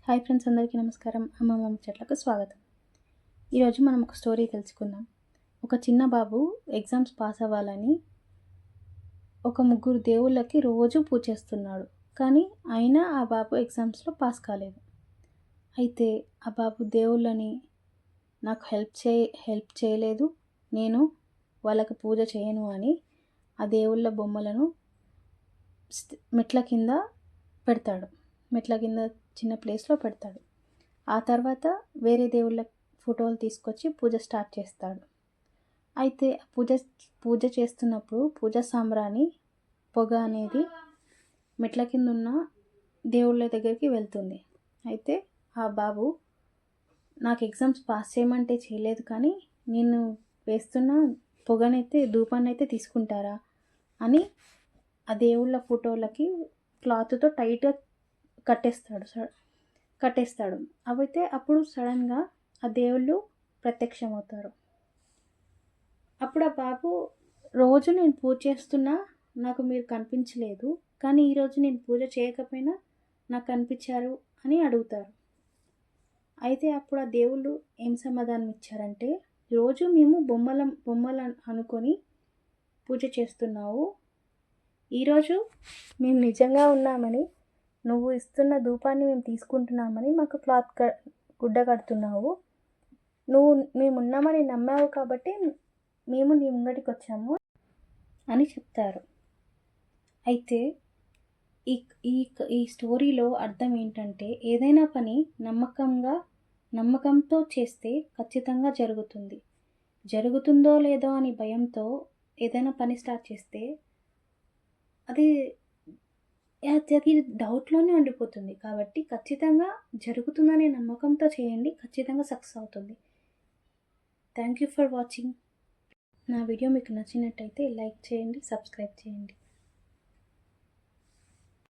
Hi friends, అందరికీ నమస్కారం. అమ్మమ్మ ముచ్చట్లకు స్వాగతం. ఈరోజు మనం ఒక స్టోరీ తెలుసుకుందాం. ఒక చిన్న బాబు ఎగ్జామ్స్ పాస్ అవ్వాలని ఒక ముగ్గురు దేవుళ్ళకి రోజు పూజ చేస్తున్నాడు. కానీ అయినా ఆ బాబు ఎగ్జామ్స్లో పాస్ కాలేదు. అయితే ఆ బాబు దేవుళ్ళని నాకు హెల్ప్ చేయలేదు, నేను వాళ్ళకి పూజ చేయను అని ఆ దేవుళ్ళ బొమ్మలను మెట్ల కింద పెడతాడు. మెట్ల కింద చిన్న ప్లేస్లో పెడతాడు. ఆ తర్వాత వేరే దేవుళ్ళ ఫోటోలు తీసుకొచ్చి పూజ స్టార్ట్ చేస్తాడు. అయితే పూజ చేస్తున్నప్పుడు పూజ సాంబ్రాణి పొగ అనేది మెట్ల కింద ఉన్న దేవుళ్ళ దగ్గరికి వెళ్తుంది. అయితే ఆ బాబు నాకు ఎగ్జామ్స్ పాస్ చేయమంటే చేయలేదు, కానీ నేను వేస్తున్న పొగనైతే ధూపాన్నైతే తీసుకుంటారా అని ఆ దేవుళ్ళ ఫోటోలకి క్లాత్తో టైట్గా కట్టేస్తాడు. అయితే అప్పుడు సడన్గా ఆ దేవుళ్ళు ప్రత్యక్షమవుతారు. అప్పుడు ఆ బాబు, రోజు నేను పూజ చేస్తున్నా నాకు మీరు కనిపించలేదు, కానీ ఈరోజు నేను పూజ చేయకపోయినా నాకు కనిపించారు అని అడుగుతారు. అయితే అప్పుడు ఆ దేవుళ్ళు ఏం సమాధానం ఇచ్చారంటే, రోజు మేము బొమ్మలు అనుకొని పూజ చేస్తున్నావు, ఈరోజు మేము నిజంగా ఉన్నామని, నువ్వు ఇస్తున్న ధూపాన్ని మేము తీసుకుంటున్నామని మాకు గుడ్డ కడుతున్నావు, మేము ఉన్నామని నమ్మావు కాబట్టి మేము నీ ముంగటికి వచ్చాము అని చెప్తారు. అయితే ఈ స్టోరీలో అర్థం ఏంటంటే, ఏదైనా పని నమ్మకంతో చేస్తే ఖచ్చితంగా జరుగుతుందో లేదో అని భయంతో ఏదైనా పని స్టార్ట్ చేస్తే అది డౌట్లోనే ఉండిపోతుంది. కాబట్టి ఖచ్చితంగా జరుగుతుందనే నమ్మకంతో చేయండి, ఖచ్చితంగా సక్సెస్ అవుతుంది. Thank you for watching. నా వీడియో మీకు నచ్చినట్టయితే లైక్ చేయండి, సబ్స్క్రైబ్ చేయండి.